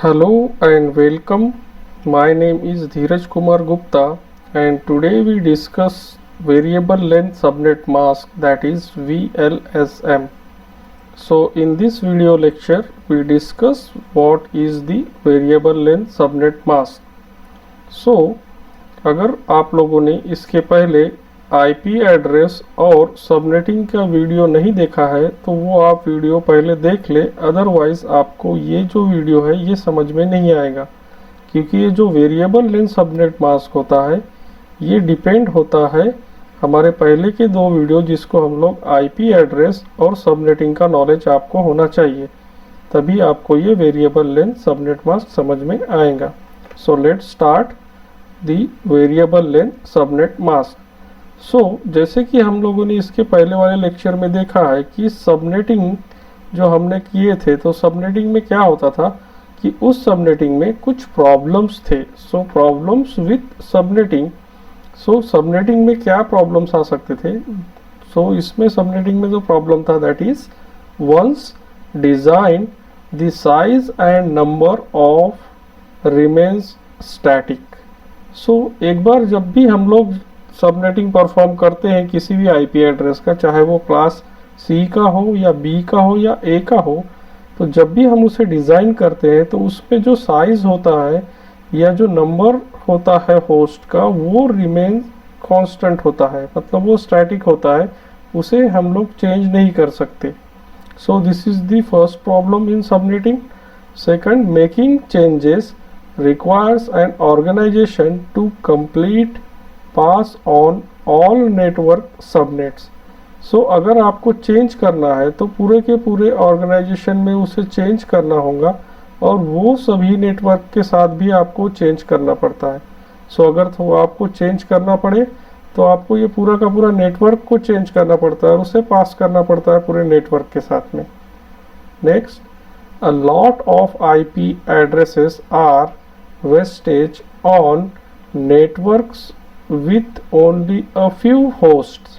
Hello and welcome. My name is Dheeraj Kumar Gupta and today we discuss variable length subnet mask, that is VLSM. So in this video lecture we discuss what is the variable length subnet mask. So अगर आप लोगों ने इसके पहले IP address और subnetting का video नहीं देखा है तो वो आप वीडियो पहले देख ले, अदरवाइज आपको ये जो वीडियो है ये समझ में नहीं आएगा, क्योंकि ये जो वेरिएबल लेंथ सबनेट मास्क होता है ये डिपेंड होता है हमारे पहले के दो वीडियो, जिसको हम लोग IP एड्रेस और सबनेटिंग का नॉलेज आपको होना चाहिए, तभी आपको ये वेरिएबल लेंथ सबनेट मास्क समझ में आएगा। So let's start the variable length subnet mask. जैसे कि हम लोगों ने इसके पहले वाले लेक्चर में देखा है कि सबनेटिंग जो हमने किए थे, तो सबनेटिंग में क्या होता था कि उस सबनेटिंग में कुछ प्रॉब्लम्स थे। Problems with subnetting. सबनेटिंग में क्या प्रॉब्लम्स आ सकते थे? इसमें सबनेटिंग में जो प्रॉब्लम था that is once design the size and number of remains static. एक बार जब भी हम लोग सबनेटिंग परफॉर्म करते हैं किसी भी IP एड्रेस का, चाहे वो क्लास C का हो या B का हो या A का हो, तो जब भी हम उसे डिज़ाइन करते हैं तो उसमें जो साइज़ होता है या जो नंबर होता है होस्ट का वो रिमेन कांस्टेंट होता है, मतलब वो स्टैटिक होता है, उसे हम लोग चेंज नहीं कर सकते। This is the first problem in subnetting. Second, making changes requires an organization to complete pass on all network subnets। अगर आपको चेंज करना है तो पूरे के पूरे ऑर्गेनाइजेशन में उसे चेंज करना होगा, और वो सभी नेटवर्क के साथ भी आपको चेंज करना पड़ता है। अगर तो आपको चेंज करना पड़े तो आपको ये पूरा का पूरा नेटवर्क को चेंज करना पड़ता है और उसे पास करना पड़ता है पूरे नेटवर्क के साथ में। Next, a lot of IP addresses are wastage on networks with only a few hosts।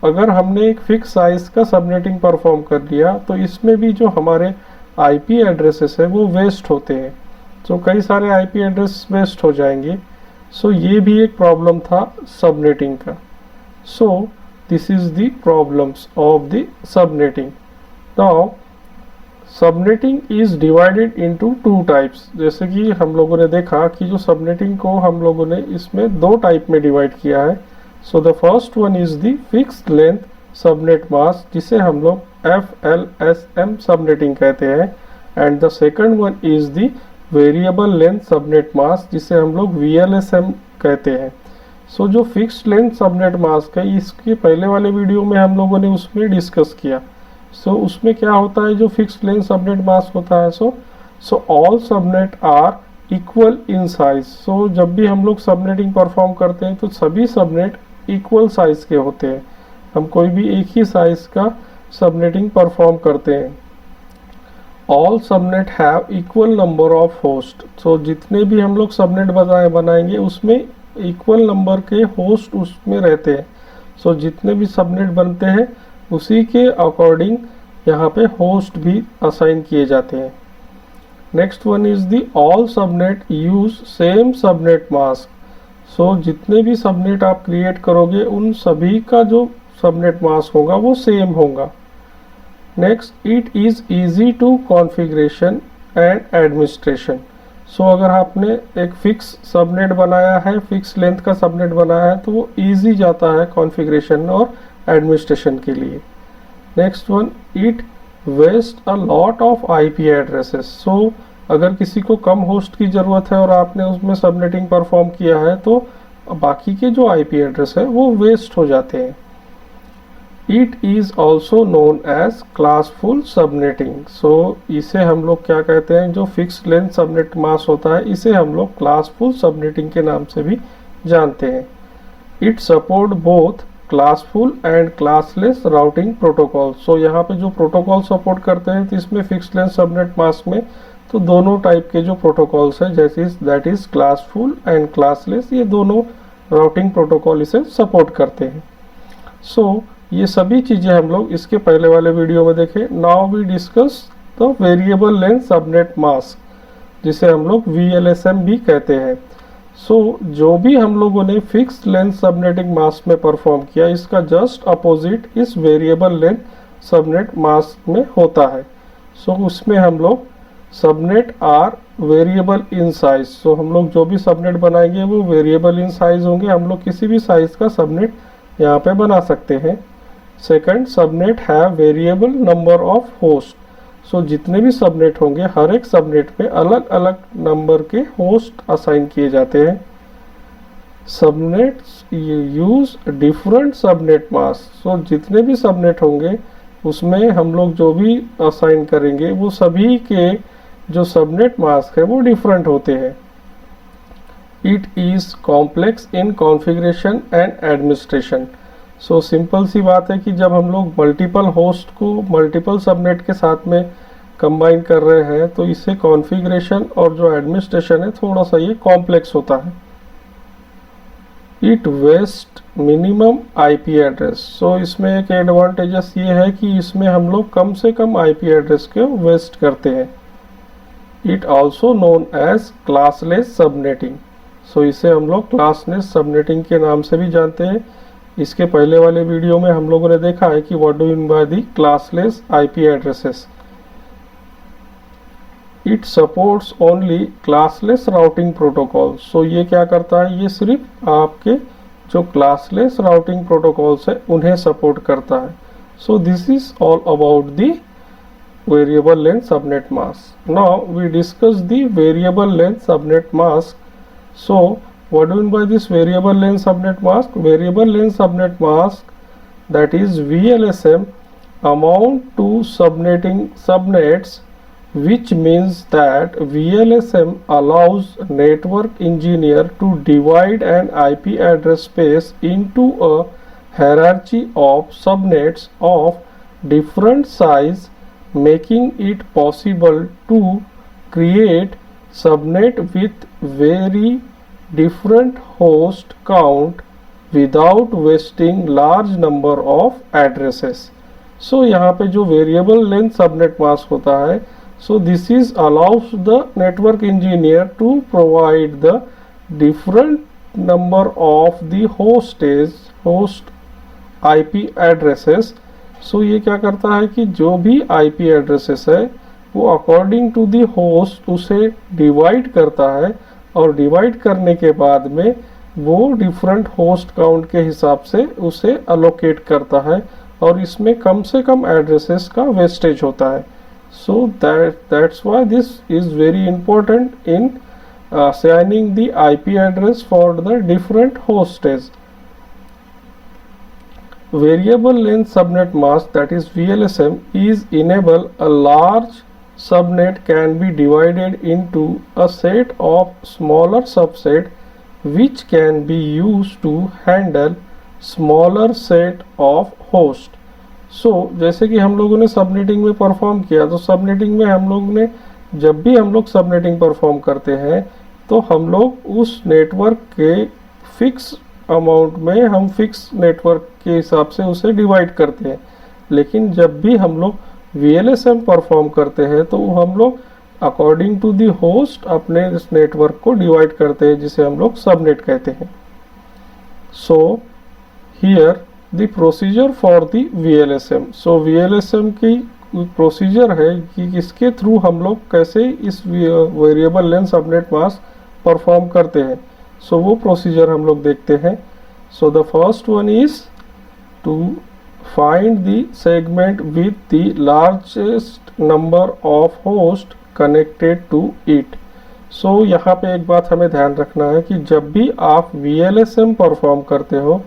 अगर हमने एक फिक्स साइज का सबनेटिंग परफॉर्म कर लिया तो इसमें भी जो हमारे IP एड्रेसेस है वो वेस्ट होते हैं। कई सारे IP एड्रेस वेस्ट हो जाएंगे। ये भी एक प्रॉब्लम था सबनेटिंग का। This is the problems of the subnetting. Now subnetting is divided into two types. जैसे कि हम लोगों ने देखा कि जो सबनेटिंग को हम लोगों ने इसमें दो टाइप में डिवाइड किया है। The first one is the fixed length subnet mask, जिसे हम लोग FLSM सबनेटिंग कहते हैं, and the second one is the variable length subnet mask, जिसे हम लोग VLSM कहते हैं। जो फिक्स्ड लेंथ सबनेट मास्क है, इसके पहले वाले वीडियो में हम लोगों ने उसमें डिस्कस किया। उसमें क्या होता है, जो फिक्स्ड लेंथ सबनेट मास्क होता है, all subnet are equal in size. जब भी हम लोग सबनेटिंग परफॉर्म करते हैं तो सभी सबनेट इक्वल साइज के होते हैं, हम कोई भी एक ही साइज का सबनेटिंग परफॉर्म करते हैं। All subnet have equal number of host. जितने भी हम लोग सबनेट बनाएंगे उसमें इक्वल नंबर के होस्ट उसमें रहते हैं। जितने भी सबनेट बनते हैं उसी के अकॉर्डिंग यहाँ पे होस्ट भी असाइन किए जाते हैं। Next one is the all subnet use same subnet mask. जितने भी सबनेट आप क्रिएट करोगे उन सभी का जो सबनेट मास्क होगा वो सेम होगा। Next, it is easy to configuration and administration. अगर आपने एक फिक्स सबनेट बनाया है, फिक्स लेंथ का सबनेट बनाया है, तो वो इजी जाता है कॉन्फ़िगरेशन और एडमिनिस्ट्रेशन के लिए। Next one, it waste a lot of IP addresses. अगर किसी को कम होस्ट की ज़रूरत है और आपने उसमें सबनेटिंग परफॉर्म किया है तो बाकी के जो IP एड्रेस है वो वेस्ट हो जाते हैं। It is also known as classful subnetting. इसे हम लोग क्या कहते हैं, जो फिक्स लेंथ सबनेट मास्क होता है इसे हम लोग क्लासफुल सबनेटिंग के नाम से भी जानते हैं। It support both classful and classless routing protocol. यहाँ पे जो प्रोटोकॉल सपोर्ट करते हैं तो इसमें फिक्स्ड लेंथ सबनेट मास्क में तो दोनों टाइप के जो प्रोटोकॉल्स हैं, जैसे that is classful and classless, ये दोनों राउटिंग प्रोटोकॉल इसे सपोर्ट करते हैं। ये सभी चीज़ें हम लोग इसके पहले वाले वीडियो में देखें। Now we discuss the variable length subnet mask. जिसे हम लोग VLSM भी कहते हैं। जो भी हम लोगों ने फिक्स लेंथ सबनेटिंग मास्क में परफॉर्म किया, इसका जस्ट अपोजिट इस वेरिएबल लेंथ सबनेट मास्क में होता है। उसमें हम लोग subnet are variable in size. हम लोग जो भी सबनेट बनाएंगे वो वेरिएबल इन साइज होंगे। हम लोग किसी भी साइज का सबनेट यहाँ पे बना सकते हैं। Second, subnet have variable number of host. जितने भी सबनेट होंगे, हर एक सबनेट में अलग अलग नंबर के होस्ट असाइन किए जाते हैं। Subnets use different subnet mask. जितने भी सबनेट होंगे उसमें हम लोग जो भी असाइन करेंगे वो सभी के जो सबनेट मास्क है वो डिफरेंट होते हैं। It is complex in configuration and administration. Simple सी बात है कि जब हम लोग मल्टीपल होस्ट को मल्टीपल सबनेट के साथ में कंबाइन कर रहे हैं तो इससे कॉन्फ़िगरेशन और जो एडमिनिस्ट्रेशन है थोड़ा सा ये कॉम्प्लेक्स होता है। It waste minimum IP address. इसमें एक एडवांटेजेस ये है कि इसमें हम लोग कम से कम IP एड्रेस को वेस्ट करते हैं। It also known as classless subnetting. इसे हम लोग क्लासलेस सबनेटिंग के नाम से भी जानते हैं। इसके पहले वाले वीडियो में हम लोगों ने देखा है कि what do mean by the classless IP addresses. It supports only classless routing protocol. ये क्या करता है, ये सिर्फ आपके जो क्लासलेस राउटिंग प्रोटोकॉल्स है उन्हें सपोर्ट करता है। This is all about the variable length subnet mask. Now we discuss the variable length subnet mask. What do you mean by this variable length subnet mask? Variable length subnet mask, that is VLSM, amount to subnetting subnets, which means that VLSM allows network engineer to divide an IP address space into a hierarchy of subnets of different size, making it possible to create subnet with very different host count without wasting large number of addresses. यहाँ पे जो variable length subnet mask होता है, this is allows the network engineer to provide the different number of the host IP addresses. ये क्या करता है कि जो भी IP addresses है वो अकॉर्डिंग टू दी होस्ट उसे डिवाइड करता है, और डिवाइड करने के बाद में वो डिफरेंट होस्ट काउंट के हिसाब से उसे अलोकेट करता है, और इसमें कम से कम एड्रेसेस का वेस्टेज होता है। That's why this is very important in assigning the IP address for the different hosts. Variable length subnet mask, that is VLSM, is enable a large subnet can be divided into a set of smaller subset which can be used to handle smaller set of host. जैसे कि हम लोगों ने subnetting में perform किया, तो subnetting में हम लोग ने जब भी हम लोग सबनेटिंग परफॉर्म करते हैं तो हम लोग उस नेटवर्क के फिक्स अमाउंट में हम फिक्स नेटवर्क के हिसाब से उसे डिवाइड करते हैं। लेकिन जब भी हम लोग VLSM परफॉर्म करते हैं तो हम लोग अकॉर्डिंग टू दी होस्ट अपने इस नेटवर्क को डिवाइड करते हैं, जिसे हम लोग सबनेट कहते हैं। Here the procedure for the VLSM। VLSM की प्रोसीजर है कि इसके थ्रू हम लोग कैसे इस variable length subnet mask perform करते हैं। वो प्रोसीजर हम लोग देखते हैं। The first one is to find the segment with the largest number of host connected to it. यहाँ पे एक बात हमें ध्यान रखना है कि जब भी आप VLSM परफॉर्म करते हो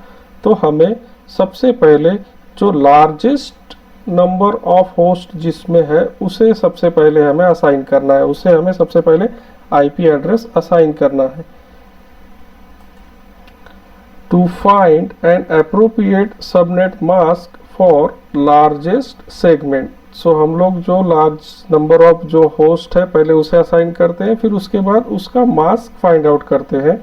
तो हमें सबसे पहले जो लार्जेस्ट नंबर ऑफ होस्ट जिसमें है उसे सबसे पहले हमें असाइन करना है, उसे हमें सबसे पहले IP एड्रेस असाइन करना है। To find an appropriate subnet mask for largest segment. हम लोग जो लार्ज नंबर ऑफ जो होस्ट है पहले उसे असाइन करते हैं, फिर उसके बाद उसका मास्क फाइंड आउट करते हैं।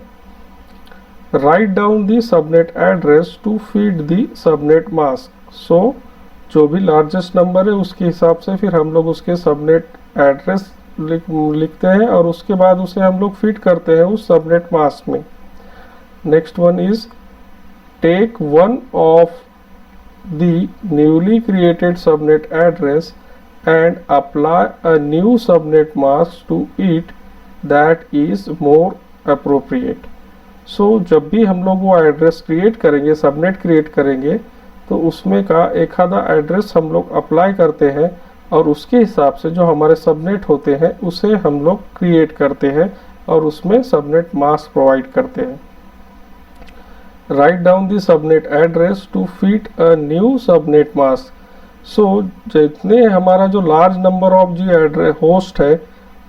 Write down the subnet address to feed the subnet mask. जो भी लार्जेस्ट नंबर है उसके हिसाब से फिर हम लोग उसके सबनेट एड्रेस लिखते हैं और उसके बाद उसे हम लोग फिट करते हैं उस सबनेट मास्क में। Next one is take one of the newly created subnet address and apply a new subnet mask to it that is more appropriate। So जब भी हम लोग वो एड्रेस क्रिएट करेंगे, सबनेट क्रिएट करेंगे, तो उसमें का एक आधा एड्रेस हम लोग अप्लाई करते हैं और उसके हिसाब से जो हमारे सबनेट होते हैं उसे हम लोग क्रिएट करते हैं और उसमें सबनेट मास्क प्रोवाइड करते हैं। Write down the subnet address to fit a new subnet mask. So जितने हमारा जो लार्ज नंबर ऑफ जी एड्रेस होस्ट है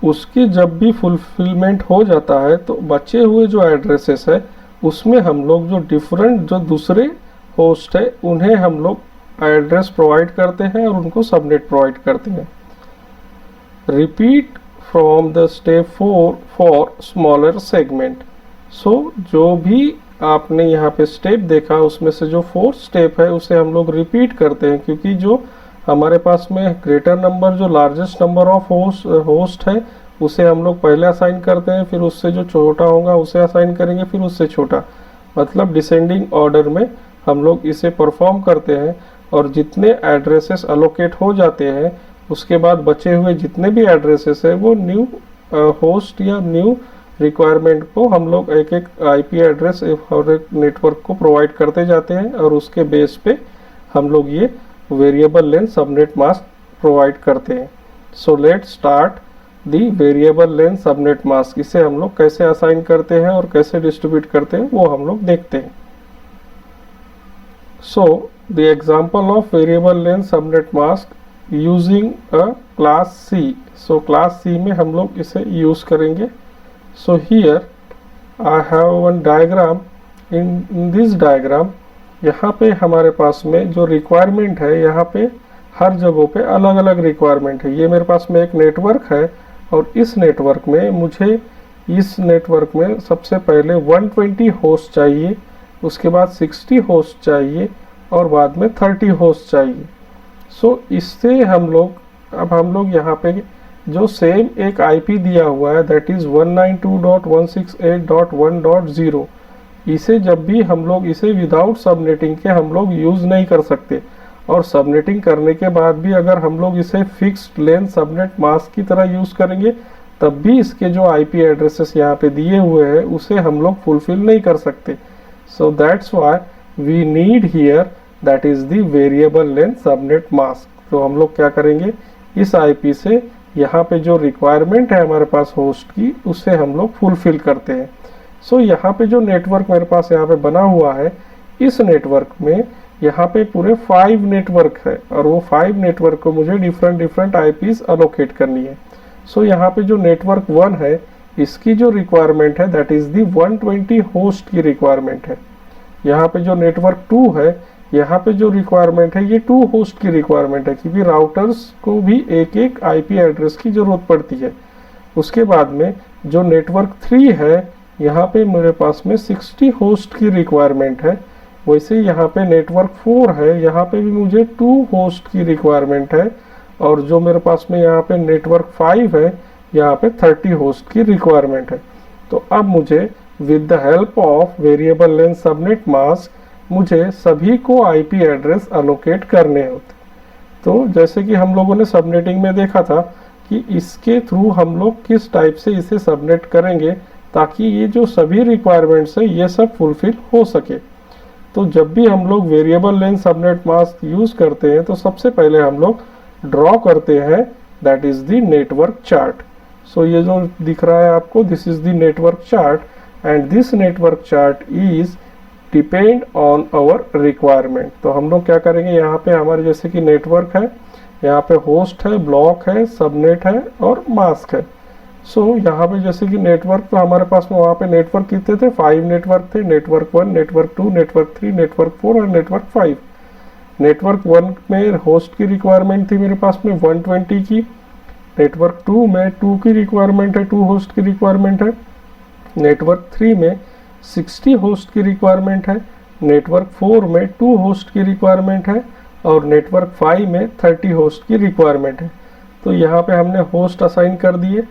उसकी जब भी फुलफिलमेंट हो जाता है तो बचे हुए जो एड्रेसेस है उसमें हम लोग जो डिफरेंट जो दूसरे होस्ट है उन्हें हम लोग एड्रेस प्रोवाइड करते हैं और उनको सबनेट प्रोवाइड करते हैं। Repeat from the step 4 for smaller segment. So जो भी आपने यहाँ पे स्टेप देखा उसमें से जो 4th स्टेप है उसे हम लोग रिपीट करते हैं, क्योंकि जो हमारे पास में ग्रेटर नंबर जो लार्जेस्ट नंबर ऑफ होस्ट है उसे हम लोग पहले असाइन करते हैं, फिर उससे जो छोटा होगा उसे असाइन करेंगे, फिर उससे छोटा, मतलब डिसेंडिंग ऑर्डर में हम लोग इसे परफॉर्म करते हैं। और जितने एड्रेसेस अलोकेट हो जाते हैं उसके बाद बचे हुए जितने भी एड्रेसेस है वो न्यू होस्ट या न्यू रिक्वायरमेंट को हम लोग एक एक आईपी एड्रेस और एक नेटवर्क को प्रोवाइड करते जाते हैं और उसके बेस पे हम लोग ये variable length subnet mask provide करते हैं। So let's start the variable length subnet mask. इसे हम लोग कैसे असाइन करते हैं और कैसे डिस्ट्रीब्यूट करते हैं वो हम लोग देखते हैं। So the example of variable length subnet mask using a class C. So class C में हम लोग इसे यूज करेंगे। So here I have one diagram. In this diagram यहाँ पे हमारे पास में जो रिक्वायरमेंट है यहाँ पे हर जगहों पे अलग अलग रिक्वायरमेंट है। ये मेरे पास में एक नेटवर्क है और इस नेटवर्क में मुझे इस नेटवर्क में सबसे पहले 120 होस्ट चाहिए, उसके बाद 60 होस्ट चाहिए और बाद में 30 होस्ट चाहिए। सो इससे हम लोग यहाँ पे जो सेम एक आईपी दिया हुआ है दैट इज 192.168.1.0, इसे जब भी हम लोग इसे विदाउट सबनेटिंग के हम लोग यूज नहीं कर सकते, और सबनेटिंग करने के बाद भी अगर हम लोग इसे फिक्स्ड लेंथ सबनेट मास्क की तरह यूज करेंगे तब भी इसके जो आईपी एड्रेसेस यहाँ पे दिए हुए हैं उसे हम लोग फुलफिल नहीं कर सकते। So that's why we need here that is the variable length subnet mask. तो हम लोग क्या करेंगे, इस आईपी से यहाँ पे जो रिक्वायरमेंट है हमारे पास होस्ट की उसे हम लोग फुलफिल करते हैं। सो यहाँ पे जो नेटवर्क मेरे पास यहाँ पे बना हुआ है, इस नेटवर्क में यहाँ पे पूरे 5 नेटवर्क है और वो 5 नेटवर्क को मुझे डिफरेंट आईपीज अलोकेट करनी है। सो यहाँ पे जो नेटवर्क 1 है इसकी जो रिक्वायरमेंट है दैट इज दी 120 होस्ट की रिक्वायरमेंट है। यहाँ पे जो नेटवर्क 2 है यहाँ पे जो रिक्वायरमेंट है ये 2 होस्ट की रिक्वायरमेंट है, क्योंकि राउटर्स को भी एक एक आईपी एड्रेस की जरूरत पड़ती है। उसके बाद में जो नेटवर्क 3 है यहाँ पे मेरे पास में 60 होस्ट की रिक्वायरमेंट है। वैसे यहाँ पे नेटवर्क 4 है, यहाँ पे भी मुझे 2 होस्ट की रिक्वायरमेंट है, और जो मेरे पास में यहाँ पे नेटवर्क 5 है यहाँ पे 30 होस्ट की रिक्वायरमेंट है। तो अब मुझे with the help of variable length subnet mask मुझे सभी को आईपी एड्रेस अलोकेट करने होते। तो जैसे कि हम लोगों ने सबनेटिंग में देखा था कि इसके थ्रू हम लोग किस टाइप से इसे सबनेट करेंगे ताकि ये जो सभी रिक्वायरमेंट्स है ये सब फुलफिल हो सके। तो जब भी हम लोग variable length subnet mask use करते हैं तो सबसे पहले हम लोग ड्रॉ करते हैं that is the network chart. So ये जो दिख रहा है आपको, this is the network chart and this network chart is depend on our requirement. तो हम लोग क्या करेंगे, यहाँ पे हमारे जैसे कि नेटवर्क है, यहाँ पे होस्ट है, ब्लॉक है, सबनेट है और मास्क है। सो यहाँ पे जैसे कि नेटवर्क तो हमारे पास में वहाँ पे नेटवर्क कितने थे, 5 नेटवर्क थे, नेटवर्क 1, नेटवर्क 2, नेटवर्क 3, नेटवर्क 4 और नेटवर्क 5। नेटवर्क 1 में होस्ट की रिक्वायरमेंट थी मेरे पास में 120 की, नेटवर्क 2 में 2 की रिक्वायरमेंट है, 2 होस्ट की रिक्वायरमेंट है, नेटवर्क 3 में 60 होस्ट की रिक्वायरमेंट है, नेटवर्क 4 में 2 होस्ट की रिक्वायरमेंट है और नेटवर्क 5 में 30 होस्ट की रिक्वायरमेंट है। तो यहाँ पे हमने होस्ट असाइन कर दिए।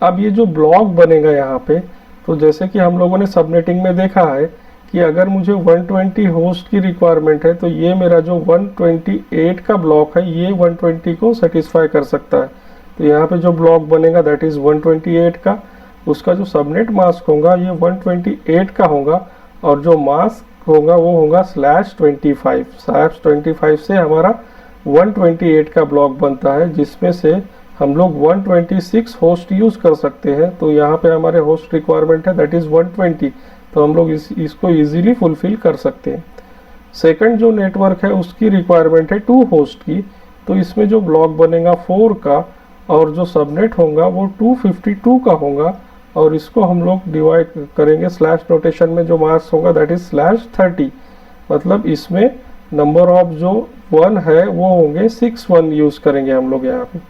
अब ये जो ब्लॉक बनेगा यहाँ पे, तो जैसे कि हम लोगों ने सबनेटिंग में देखा है कि अगर मुझे 120 होस्ट की रिक्वायरमेंट है तो ये मेरा जो 128 का ब्लॉक है ये 120 को सेटिस्फाई कर सकता है। तो यहाँ पे जो ब्लॉक बनेगा दैट इज़ 128 का, उसका जो सबनेट मास्क होगा ये 128 का होगा, और जो मास्क होगा वो होगा /25 से हमारा 128 का ब्लॉक बनता है, जिसमें से हम लोग 126 होस्ट यूज़ कर सकते हैं। तो यहाँ पे हमारे होस्ट रिक्वायरमेंट है दैट इज़ 120, तो हम लोग इसको इजीली फुलफिल कर सकते हैं। सेकंड जो नेटवर्क है उसकी रिक्वायरमेंट है 2 होस्ट की, तो इसमें जो ब्लॉक बनेगा 4 का और जो सबनेट होगा वो 252 का होगा, और इसको हम लोग डिवाइड करेंगे स्लैश नोटेशन में, जो मार्क्स होगा दैट इज /30, मतलब इसमें नंबर ऑफ जो 1 है वो होंगे 61 यूज़ करेंगे हम लोग यहाँ पे।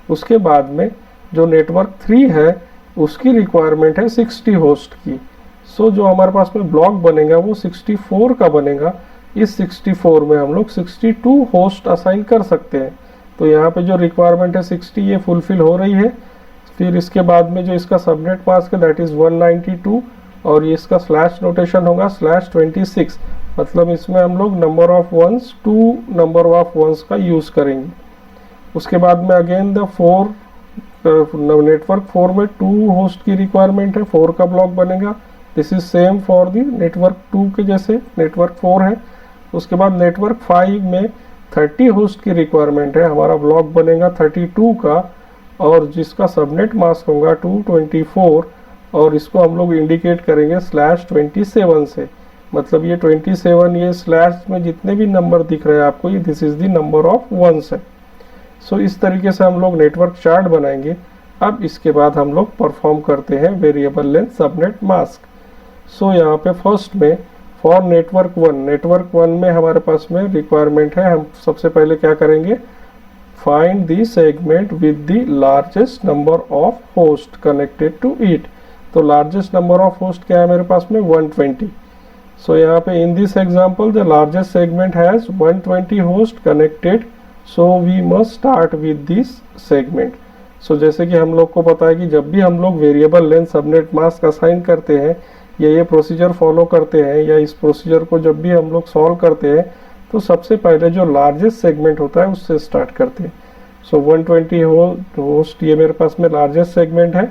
उसके बाद में जो नेटवर्क 3 है उसकी रिक्वायरमेंट है 60 होस्ट की। सो जो हमारे पास में ब्लॉक बनेगा वो 64 का बनेगा। इस 64 में हम लोग 62 होस्ट असाइन कर सकते हैं। तो यहाँ पे जो रिक्वायरमेंट है 60 ये फुलफिल हो रही है। फिर इसके बाद में जो इसका सबनेट मास्क है दैट इज़ 192, और ये इसका स्लैश नोटेशन होगा /26, मतलब इसमें हम लोग number of ones 2 number of ones का यूज़ करेंगे। उसके बाद में अगेन द 4 नेटवर्क 4 में 2 होस्ट की रिक्वायरमेंट है, 4 का ब्लॉक बनेगा। This is same for the network 2 के जैसे नेटवर्क 4 है। उसके बाद नेटवर्क 5 में 30 होस्ट की रिक्वायरमेंट है, हमारा ब्लॉक बनेगा 32 का, और जिसका सबनेट मास्क होगा 224, और इसको हम लोग इंडिकेट करेंगे /27 से, मतलब ये 27 ये स्लैश में जितने भी नंबर दिख रहे हैं आपको ये this is the number of ones है। सो इस तरीके से हम लोग नेटवर्क चार्ट बनाएंगे। अब इसके बाद हम लोग परफॉर्म करते हैं वेरिएबल लेंथ सबनेट मास्क। सो यहाँ पे फर्स्ट में फॉर नेटवर्क 1 में हमारे पास में रिक्वायरमेंट है, हम सबसे पहले क्या करेंगे, find the segment with the largest number of host connected to it। तो largest number of host क्या है मेरे पास में 120। so यहाँ पे in this example the largest segment has 120 host connected, so we must start with this segment। so जैसे कि हम लोग को पता है कि जब भी हम लोग variable length subnet mask assign करते हैं या ये प्रोसीजर फॉलो करते हैं या इस प्रोसीजर को जब भी हम लोग सॉल्व करते हैं तो सबसे पहले जो लार्जेस्ट सेगमेंट होता है उससे स्टार्ट करते हैं। सो 120 होस्ट ये मेरे पास में लार्जेस्ट सेगमेंट है।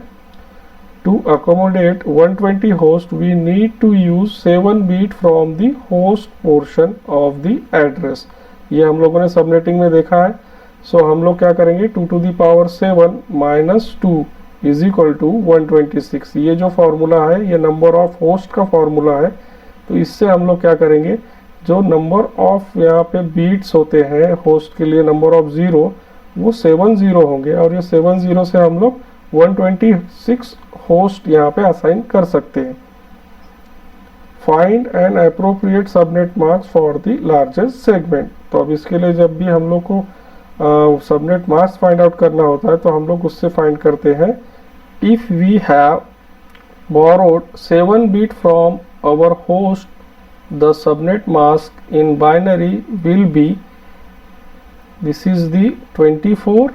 To accommodate 120 host we need to use 7 bit from the host portion of the address. ये हम लोगों ने सबनेटिंग में देखा है। सो हम लोग क्या करेंगे 2 to the power 7 - 2 is equal to 126। ये जो फॉर्मूला है ये नंबर ऑफ होस्ट का फॉर्मूला है। तो इससे हम लोग क्या करेंगे, जो नंबर ऑफ यहाँ पे बीट्स होते हैं होस्ट के लिए नंबर ऑफ 0 वो 70 होंगे, और ये 70 से हम लोग 126 होस्ट यहाँ पे असाइन कर सकते हैं। Find an appropriate subnet mask for the largest segment. तो अब इसके लिए जब भी हम लोग को सबनेट मास्क फाइंड आउट करना होता है तो हम लोग उससे फाइंड करते हैं, if we have borrowed 7 bit from our host the subnet mask in binary will be, this is the 24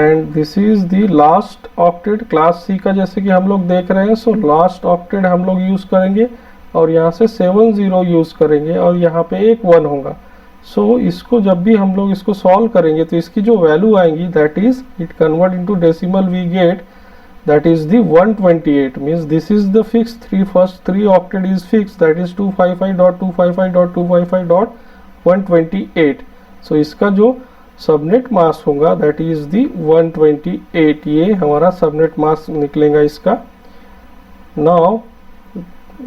and this is the last octet class C का जैसे कि हम लोग देख रहे हैं। सो लास्ट ऑक्टेट हम लोग यूज़ करेंगे और यहाँ से 70 यूज़ करेंगे और यहाँ पे एक 1 होगा। सो इसको जब भी हम लोग इसको सॉल्व करेंगे तो इसकी जो वैल्यू आएंगी that is it convert into decimal we get that is the 128, means this is the fixed first three octet is fixed, that is 255.255.255.128। so इसका जो सबनेट मास्क होगा that is the 128, ये हमारा सबनेट मास्क निकलेगा इसका। now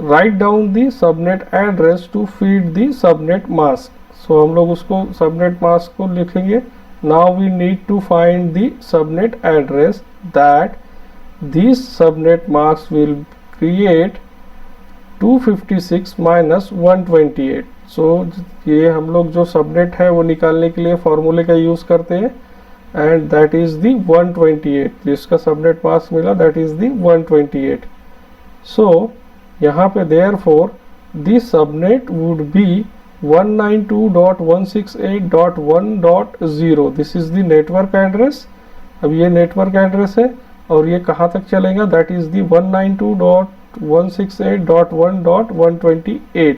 write down the subnet address to feed the subnet mask। so हम लोग उसको सबनेट मास्क को लिखेंगे। now we need to find the subnet address that this subnet mask will create 256 - 128। so ये हम लोग जो सबनेट है वो निकालने के लिए फॉर्मूले का यूज़ करते हैं, एंड दैट इज़ दी 128। जिसका सबनेट मास्क मिला दैट इज़ दी 128। सो यहाँ पे therefore this subnet would be 192.168.1.0, this is the network address. अब ये नेटवर्क एड्रेस है और ये कहाँ तक चलेगा, दैट इज दी 192.168.1.128,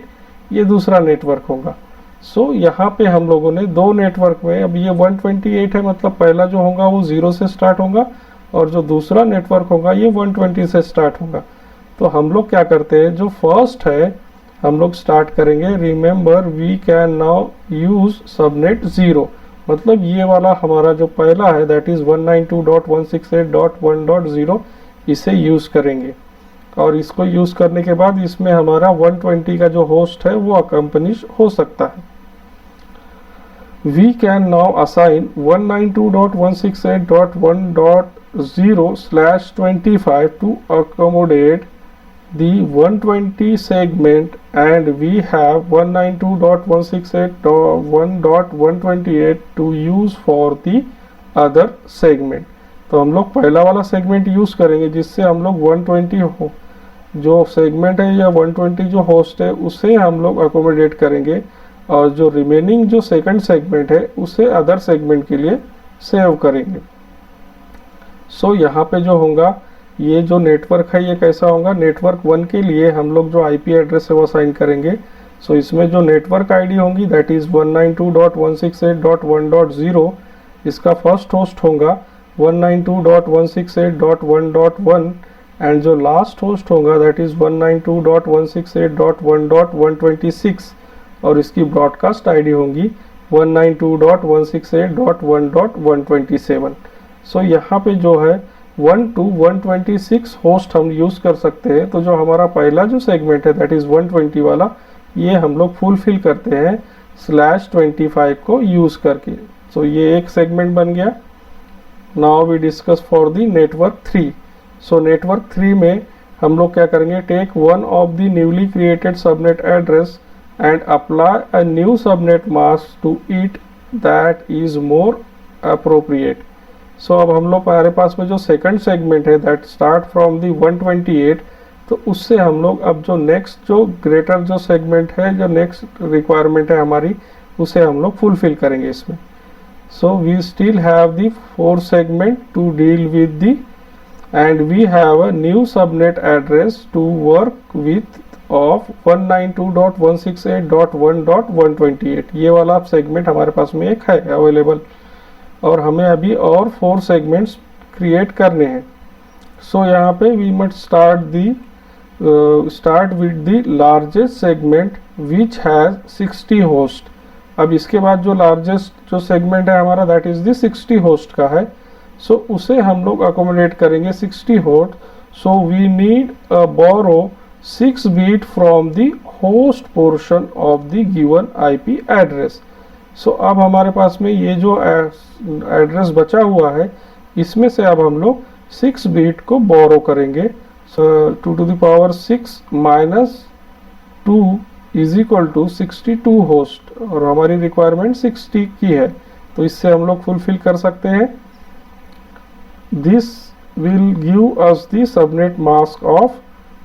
ये दूसरा नेटवर्क होगा। सो यहाँ पे हम लोगों ने दो नेटवर्क में, अब ये 128 है, मतलब पहला जो होगा वो 0 से स्टार्ट होगा और जो दूसरा नेटवर्क होगा ये 120 से स्टार्ट होगा। तो हम लोग क्या करते हैं, जो फर्स्ट है हम लोग स्टार्ट करेंगे, remember we can now use subnet 0, मतलब ये वाला हमारा जो पहला है दैट इज 192.168.1.0, इसे यूज करेंगे। और इसको यूज करने के बाद इसमें हमारा 120 का जो होस्ट है वो अकम्पनिश हो सकता है। We can now assign 192.168.1.0/25 to accommodate the 120 segment, and we have 192.168.1.128 to use for the other segment। तो हम लोग पहला वाला सेगमेंट यूज करेंगे जिससे हम लोग 120 हो जो सेगमेंट है या 120 जो होस्ट है उसे हम लोग अकोमोडेट करेंगे, और जो रिमेनिंग जो सेकंड सेगमेंट है उसे अदर सेगमेंट के लिए सेव करेंगे। सो यहाँ पे जो होगा, ये जो नेटवर्क है ये कैसा होगा, नेटवर्क 1 के लिए हम लोग जो आईपी एड्रेस है वो असाइन करेंगे। सो इसमें जो नेटवर्क आईडी होगी दैट इज 192.168.1.0, इसका फर्स्ट होस्ट होगा 192.168.1.1 एंड जो लास्ट होस्ट होगा दैट इज 192.168.1.126 और इसकी ब्रॉडकास्ट आईडी होगी 192.168.1.127। सो यहाँ पे जो है 1 to 126 होस्ट हम यूज कर सकते हैं। तो जो हमारा पहला जो सेगमेंट है दैट इज 120 वाला, ये हम लोग फुलफिल करते हैं /25 को यूज करके। सो ये एक सेगमेंट बन गया। Now we discuss for the network 3। So network 3 में हम लोग क्या करेंगे, take one of the newly created subnet address and apply a new subnet mask to it that is more appropriate. So अब हम लोग हमारे पास में जो सेकंड सेगमेंट है दैट स्टार्ट फ्रॉम दी 128, तो उससे हम लोग अब जो नेक्स्ट जो ग्रेटर जो सेगमेंट है, जो नेक्स्ट रिक्वायरमेंट है हमारी, उसे हम लोग फुलफिल करेंगे इसमें। So we still have the 4 segment to deal with the and we have a new subnet address to work with of 192.168.1.128। ये वाला सेगमेंट हमारे पास में एक है अवेलेबल, और हमें अभी और 4 सेगमेंट्स क्रिएट करने हैं। सो यहाँ पे we must start with the largest segment which has 60 host. अब इसके बाद जो लार्जेस्ट जो सेगमेंट है हमारा दैट इज द 60 होस्ट का है। सो उसे हम लोग अकोमोडेट करेंगे 60 host. So we need borrow 6 bit from the host portion of the given IP address. So अब हमारे पास में ये जो एड्रेस बचा हुआ है इसमें से अब हम लोग 6 बीट को बोरो करेंगे। 2 to the power 6 minus 2 is equal to 62 host, और हमारी रिक्वायरमेंट 60 की है तो इससे हम लोग फुलफिल कर सकते हैं। This will give us the subnet mask of.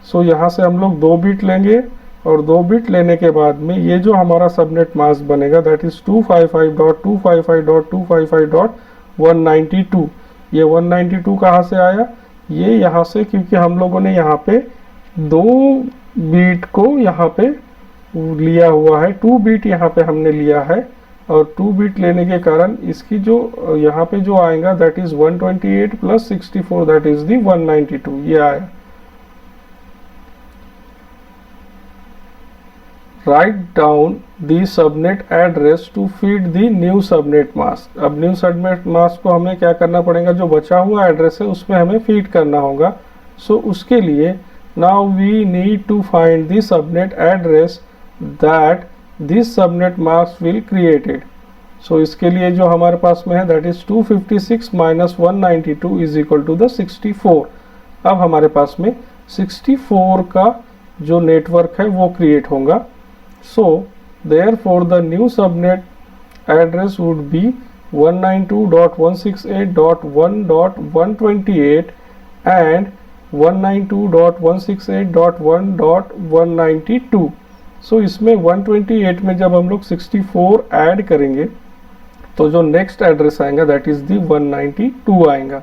So यहाँ से हम लोग 2 बीट लेंगे और 2 बिट लेने के बाद में ये जो हमारा सबनेट मास्क बनेगा दैट इज 255.255.255.192। ये 192 कहाँ से आया, ये यहाँ से, क्योंकि हम लोगों ने यहाँ पे 2 बीट को यहाँ पे लिया हुआ है, 2 बीट यहाँ पे हमने लिया है, और 2 बीट लेने के कारण इसकी जो यहाँ पे जो आएगा that is 128 + 64 that is the 192, ये आया। Write down the subnet address to feed the new subnet mask। अब न्यू सबनेट मास्क को हमें क्या करना पड़ेगा, जो बचा हुआ एड्रेस है उसमें हमें फीड करना होगा। सो उसके लिए now we need to find the subnet address that this subnet mask will created. So इसके लिए जो हमारे पास में है that is 256 - 192 is equal to the 64। अब हमारे पास में 64 का जो नेटवर्क है वो क्रिएट होगा। So therefore the new subnet address would be 192.168.1.128 and 192.168.1.192। सो इसमें 128 में जब हम लोग 64 ऐड करेंगे तो जो नेक्स्ट एड्रेस आएगा दैट इज दी 192 आएगा।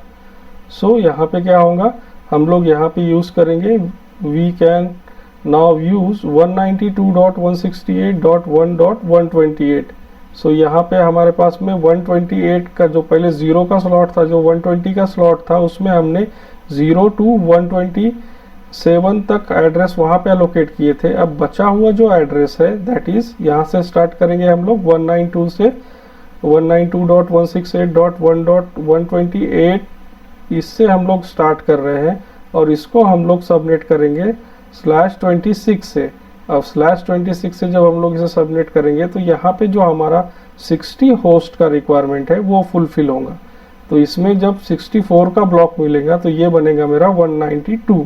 सो यहाँ पे क्या होगा, हम लोग यहाँ पे यूज़ करेंगे, वी कैन नाउ यूज़ 192.168.1.128। सो यहाँ पे हमारे पास में 128 का जो पहले 0 का स्लॉट था, जो 120 का स्लॉट था, उसमें हमने 0 to 127 तक एड्रेस वहाँ पे एलोकेट किए थे। अब बचा हुआ जो एड्रेस है दैट इज़ यहाँ से स्टार्ट करेंगे हम लोग 192 से 192.168.1.128, इससे हम लोग स्टार्ट कर रहे हैं और इसको हम लोग सबमिट करेंगे /26 से। अब /26 से जब हम लोग इसे सबमिट करेंगे तो यहाँ पे जो हमारा 60 होस्ट का रिक्वायरमेंट है वो फुलफिल होगा। तो इसमें जब 64 का ब्लॉक मिलेगा तो ये बनेगा मेरा 192।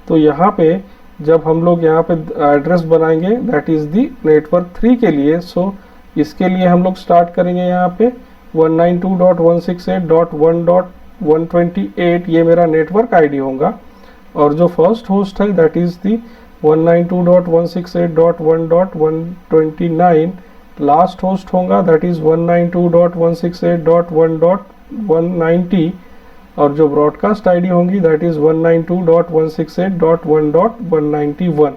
तो यहाँ पे जब हम लोग यहाँ पे एड्रेस बनाएंगे दैट इज़ दी नेटवर्क 3 के लिए। सो इसके लिए हम लोग स्टार्ट करेंगे यहाँ पे 192.168.1.128, ये मेरा नेटवर्क आईडी होगा। और जो फर्स्ट होस्ट है that is the 192.168.1.129, last host होगा दैट इज़ 192.168.1.190, और जो ब्रॉडकास्ट आईडी होंगी दैट इज़ 192.168.1.191।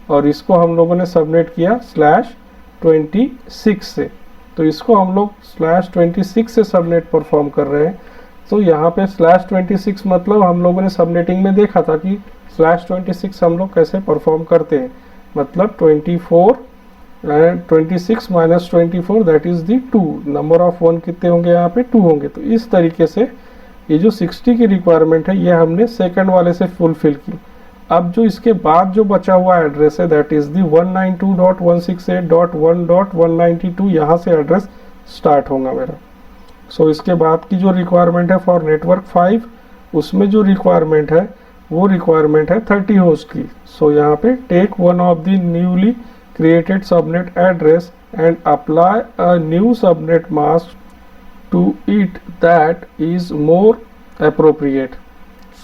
और इसको हम लोगों ने सबमिट किया /26 से। तो इसको हम लोग /26 से सबनेट परफॉर्म कर रहे हैं। तो यहाँ पे /26 मतलब हम लोगों ने सबनेटिंग में देखा था कि /26 हम लोग कैसे परफॉर्म करते हैं, मतलब 24 26 minus 24 that is the 2, number of 1 कितने होंगे यहाँ पे 2 होंगे। तो इस तरीके से ये जो 60 की रिक्वायरमेंट है ये हमने सेकंड वाले से फुलफिल की। अब जो इसके बाद जो बचा हुआ एड्रेस है दैट इज़ दी 192.168.1.192, यहाँ से एड्रेस स्टार्ट होगा मेरा। सो इसके बाद की जो रिक्वायरमेंट है फॉर नेटवर्क 5, उसमें जो रिक्वायरमेंट है वो रिक्वायरमेंट है 30 होस्ट की। सो यहाँ पे take one of the newly created subnet address and apply a new subnet mask to it that is more appropriate.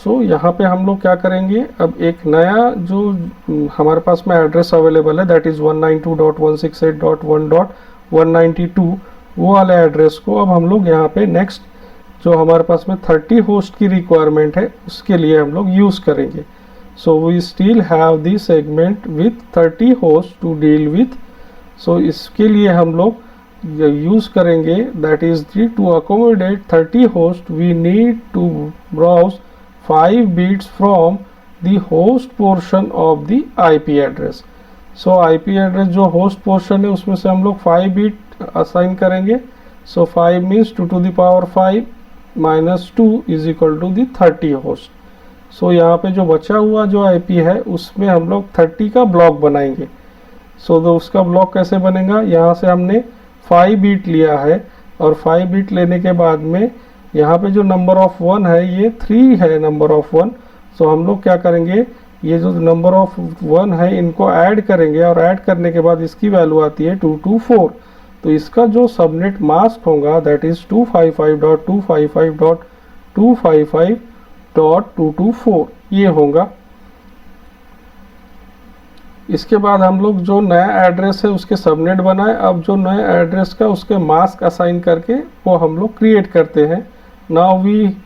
So यहाँ पे हम लोग क्या करेंगे, अब एक नया जो हमारे पास में एड्रेस अवेलेबल है दैट इज़ 192.168.1.192, वो वाले एड्रेस को अब हम लोग यहाँ पे नेक्स्ट जो हमारे पास में 30 होस्ट की रिक्वायरमेंट है उसके लिए हम लोग यूज़ करेंगे। So we still have the segment with 30 host to deal with. So इसके लिए हम लोग यूज़ करेंगे that is the to accommodate 30 host we need to browse 5 bits from the host portion of the IP address. So IP address जो host portion है उसमें से हम लोग 5 बिट असाइन करेंगे। So 5 means 2 to the power 5 minus 2 is equal to the 30 host. So यहाँ पे जो बचा हुआ जो IP है उसमें हम लोग 30 का ब्लॉक बनाएंगे। सो तो उसका ब्लॉक कैसे बनेगा, यहाँ से हमने 5 बिट लिया है और 5 बिट लेने के बाद में यहाँ पे जो नंबर ऑफ 1 है ये 3 है नंबर ऑफ 1। सो हम लोग क्या करेंगे, ये जो नंबर ऑफ 1 है इनको ऐड करेंगे और ऐड करने के बाद इसकी वैल्यू आती है 224। तो इसका जो सबनेट मास्क होगा दैट इज़ 255.255.255.224 ये होगा। इसके बाद हम लोग जो नया एड्रेस है उसके सबनेट बनाए। अब जो नया एड्रेस का उसके मास्क असाइन करके वो हम लोग क्रिएट करते हैं। Now we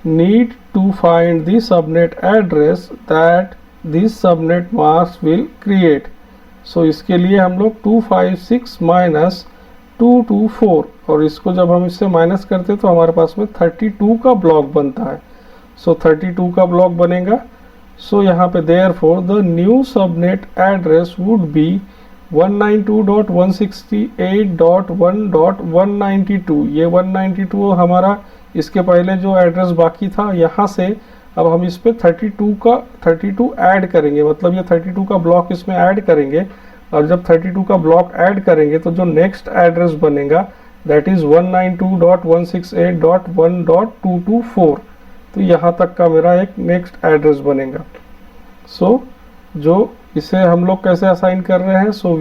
need to find the subnet address that this subnet mask will create. So इसके लिए हम लोग 256 माइनस 224, और इसको जब हम इससे माइनस करते हैं तो हमारे पास में 32 का ब्लॉक बनता है। सो 32 का ब्लॉक बनेगा। सो यहाँ पे therefore the new subnet address would B 192.168.1.192। ये 192 हमारा इसके पहले जो एड्रेस बाकी था यहाँ से अब हम इस पे 32 ऐड करेंगे, मतलब ये 32 का ब्लॉक इसमें ऐड करेंगे। और जब 32 का ब्लॉक ऐड करेंगे तो जो नेक्स्ट एड्रेस बनेगा दैट इज़ 192.168.1.224। तो यहाँ तक का मेरा एक नेक्स्ट एड्रेस बनेगा। सो जो इसे हम लोग कैसे असाइन कर रहे हैं, so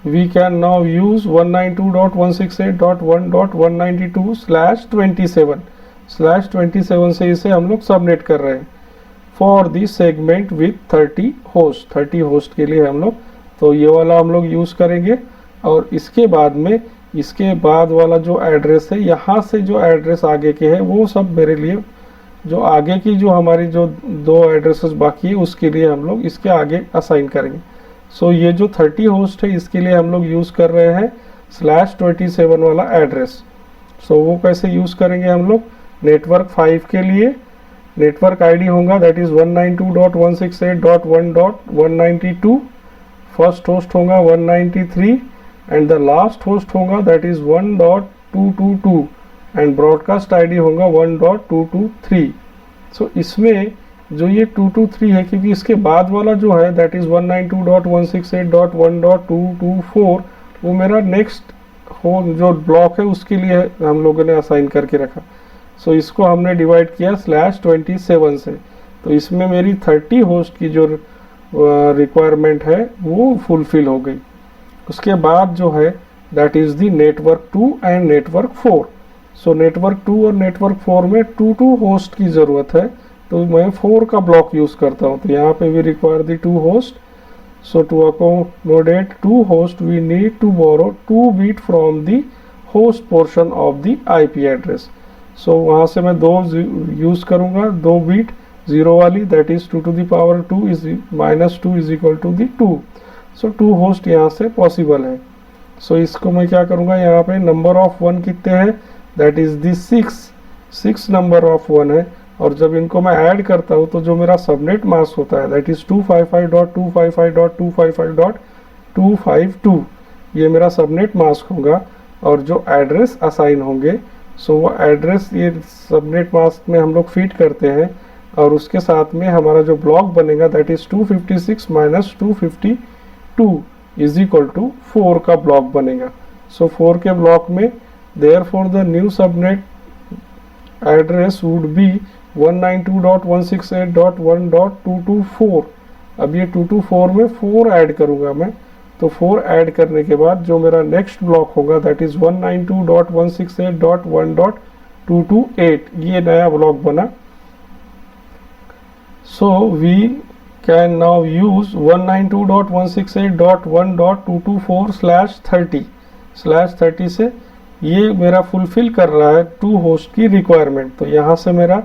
we can now use 192.168.1.192/27 से इसे हम लोग सबनेट कर रहे हैं for the segment with 30 host. 30 host के लिए हम लोग तो ये वाला हम लोग यूज़ करेंगे। और इसके बाद में इसके बाद वाला जो एड्रेस है, यहाँ से जो एड्रेस आगे के है वो सब मेरे लिए, जो आगे की जो हमारी जो दो एड्रेसेस बाकी है उसके लिए हम लोग इसके आगे असाइन करेंगे। सो ये जो 30 होस्ट है इसके लिए हम लोग यूज़ कर रहे हैं /27 वाला एड्रेस। सो वो कैसे यूज़ करेंगे हम लोग, नेटवर्क 5 के लिए नेटवर्क आईडी होगा दैट इज़ 192.168.1.192, फर्स्ट होस्ट होगा 193 एंड द लास्ट होस्ट होगा that is 1.222 and broadcast ID होगा 1.223। सो इसमें जो ये 223 है, क्योंकि इसके बाद वाला जो है दैट इज़ 192.168.1.224 वो मेरा नेक्स्ट हो जो ब्लॉक है उसके लिए हम लोगों ने असाइन करके रखा। सो इसको हमने डिवाइड किया /27 से, तो इसमें मेरी 30 होस्ट की जो रिक्वायरमेंट है वो फुलफिल हो गई। उसके बाद जो है that is the network 2 and network 4। सो नेटवर्क 2 और नेटवर्क 4 में 2 होस्ट की ज़रूरत है, तो मैं 4 का ब्लॉक यूज़ करता हूँ। तो यहाँ पे भी require the 2 host. So to accommodate 2 host we need to borrow 2 bit from the host portion of the IP address. So वहाँ से मैं 2 यूज़ करूँगा, 2 बीट 0 वाली that is 2 to the power 2 is -2 is equal to the 2। So 2 host यहाँ से possible है। सो इसको मैं क्या करूँगा, यहाँ पे नंबर ऑफ 1 कितने हैं that is the 6 number of 1 है, और जब इनको मैं ऐड करता हूँ तो जो मेरा सबनेट मास्क होता है दैट इज़ 255.255.255.252 ये मेरा सबनेट मास्क होगा। और जो एड्रेस असाइन होंगे सो वो एड्रेस ये सबनेट मास्क में हम लोग फीड करते हैं, और उसके साथ में हमारा जो ब्लॉक बनेगा that is 256 - 252 is equal to 4 का ब्लॉक बनेगा। सो 4 के ब्लॉक में therefore the new subnet address would be 192.168.1.224। अब ये 224 में 4 ऐड करूँगा मैं, तो 4 ऐड करने के बाद जो मेरा नेक्स्ट ब्लॉक होगा दैट इज़ 192.168.1.228 ये नया ब्लॉक बना। So we can now use 192.168.1.224/30 से ये मेरा फुलफिल कर रहा है 2 होस्ट की रिक्वायरमेंट। तो यहाँ से मेरा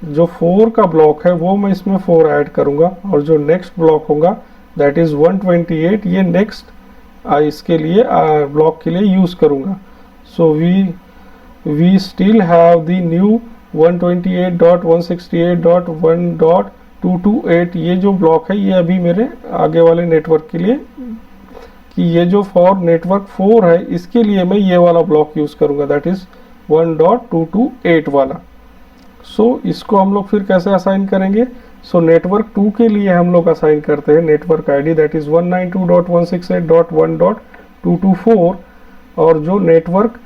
जो 4 का ब्लॉक है वो मैं इसमें 4 ऐड करूँगा, और जो नेक्स्ट ब्लॉक होगा दैट इज़ 128 ये नेक्स्ट इसके लिए ब्लॉक के लिए यूज़ करूँगा। So we still have the new 128.168.1.228 ये जो ब्लॉक है ये अभी मेरे आगे वाले नेटवर्क के लिए, कि ये जो फॉर नेटवर्क 4 है इसके लिए मैं ये वाला ब्लॉक यूज़ करूँगा दैट इज़ 1.228 वाला। सो इसको हम लोग फिर कैसे असाइन करेंगे, सो नेटवर्क 2 के लिए हम लोग असाइन करते हैं नेटवर्क आईडी दैट इज़ 192.168.1.224, और जो नेटवर्क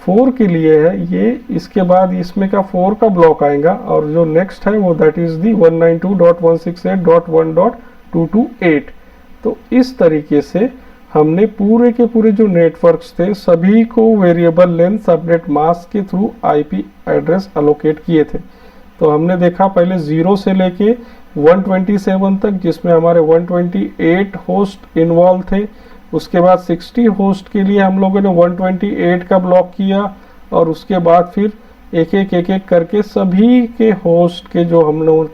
4 के लिए है ये इसके बाद इसमें का 4 का ब्लॉक आएगा, और जो नेक्स्ट है वो दैट इज़ दी 192.168.1.228। तो इस तरीके से हमने पूरे के पूरे जो नेटवर्क्स थे सभी को वेरिएबल लेंथ सबनेट मास्क के थ्रू IP एड्रेस अलोकेट किए थे। तो हमने देखा पहले 0 से लेके 127 तक जिसमें हमारे 128 होस्ट इन्वॉल्व थे। उसके बाद 60 होस्ट के लिए हम लोगों ने 128 का ब्लॉक किया, और उसके बाद फिर एक एक करके सभी के होस्ट के जो हम लोग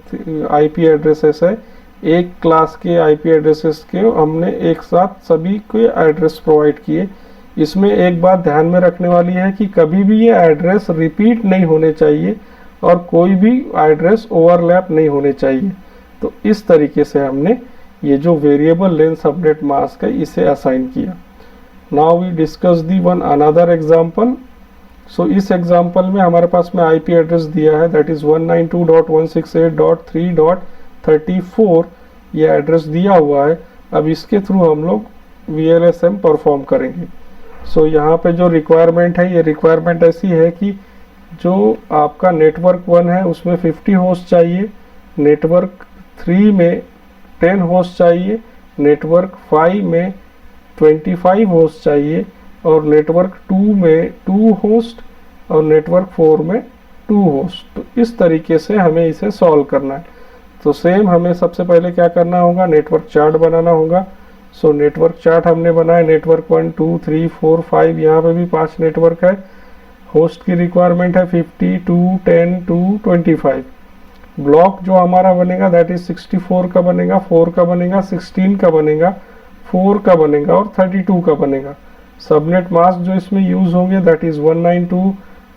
IP एड्रेसेस है, एक क्लास के IP एड्रेसेस के हमने एक साथ सभी के एड्रेस प्रोवाइड किए। इसमें एक बात ध्यान में रखने वाली है कि कभी भी ये एड्रेस रिपीट नहीं होने चाहिए और कोई भी एड्रेस ओवरलैप नहीं होने चाहिए। तो इस तरीके से हमने ये जो वेरिएबल लेंथ सबनेट मास्क है इसे असाइन किया। Now we discuss the one another example. So इस एग्जांपल में हमारे पास में IP एड्रेस दिया है दैट इज़ 192.168.3.34 ये एड्रेस दिया हुआ है। अब इसके थ्रू हम लोग VLSM परफॉर्म करेंगे। सो यहाँ पे जो रिक्वायरमेंट है ये रिक्वायरमेंट ऐसी है कि जो आपका नेटवर्क 1 है उसमें 50 होस्ट चाहिए, नेटवर्क 3 में 10 होस्ट चाहिए, नेटवर्क 5 में 25 होस्ट चाहिए, और नेटवर्क 2 में 2 होस्ट, और नेटवर्क 4 में 2 होस्ट। तो इस तरीके से हमें इसे सॉल्व करना है। तो सेम हमें सबसे पहले क्या करना होगा, नेटवर्क चार्ट बनाना होगा। सो नेटवर्क चार्ट हमने बनाया, नेटवर्क 1 2 3 4 5, यहाँ पे भी 5 नेटवर्क है। होस्ट की रिक्वायरमेंट है 50 2 10 2 25। ब्लॉक जो हमारा बनेगा दैट इज 64 का बनेगा, 4 का बनेगा, 16 का बनेगा, 4 का बनेगा और 32 का बनेगा। सबनेट मास्क जो इसमें यूज होंगे दैट इज 192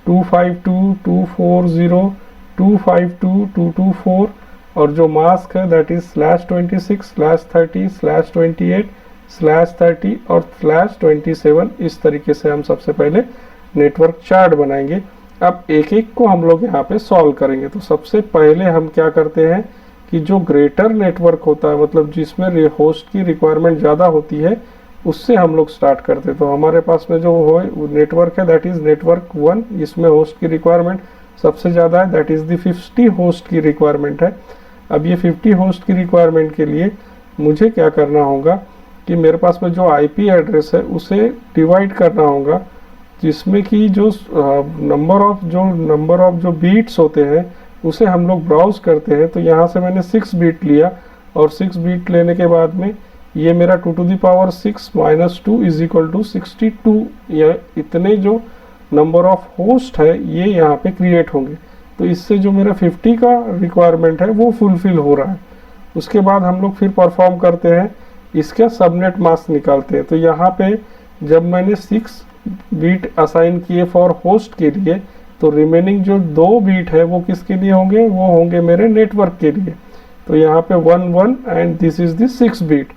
252 240 252 224, और जो मास्क है दैट इज /26 /30 /28 /30 और /27। इस तरीके से हम सबसे पहले नेटवर्क चार्ट बनाएंगे। अब एक एक को हम लोग यहाँ पे सॉल्व करेंगे। तो सबसे पहले हम क्या करते हैं कि जो ग्रेटर नेटवर्क होता है, मतलब जिसमें होस्ट की रिक्वायरमेंट ज़्यादा होती है, उससे हम लोग स्टार्ट करते हैं। तो हमारे पास में जो नेटवर्क है दैट इज़ नेटवर्क 1, इसमें होस्ट की रिक्वायरमेंट सबसे ज़्यादा है, दैट इज़ द 50 होस्ट की रिक्वायरमेंट है। अब ये 50 होस्ट की रिक्वायरमेंट के लिए मुझे क्या करना होगा कि मेरे पास में जो आईपी एड्रेस है उसे डिवाइड करना होगा, जिसमें कि जो नंबर ऑफ जो बीट्स होते हैं उसे हम लोग ब्राउज करते हैं। तो यहाँ से मैंने 6 बीट लिया, और 6 बीट लेने के बाद में ये मेरा 2 to the power 6 - 2 = 62, या इतने जो नंबर ऑफ होस्ट है ये यहाँ पे क्रिएट होंगे। तो इससे जो मेरा 50 का रिक्वायरमेंट है वो फुलफिल हो रहा है। उसके बाद हम लोग फिर परफॉर्म करते हैं, इसका सबनेट मास्क निकालते हैं। तो यहाँ पे जब मैंने 6 बीट असाइन किए फॉर होस्ट के लिए, तो रिमेनिंग जो 2 बीट है वो किसके लिए होंगे, वो होंगे मेरे नेटवर्क के लिए। तो यहाँ पे 1 1 and this is the 6 bit.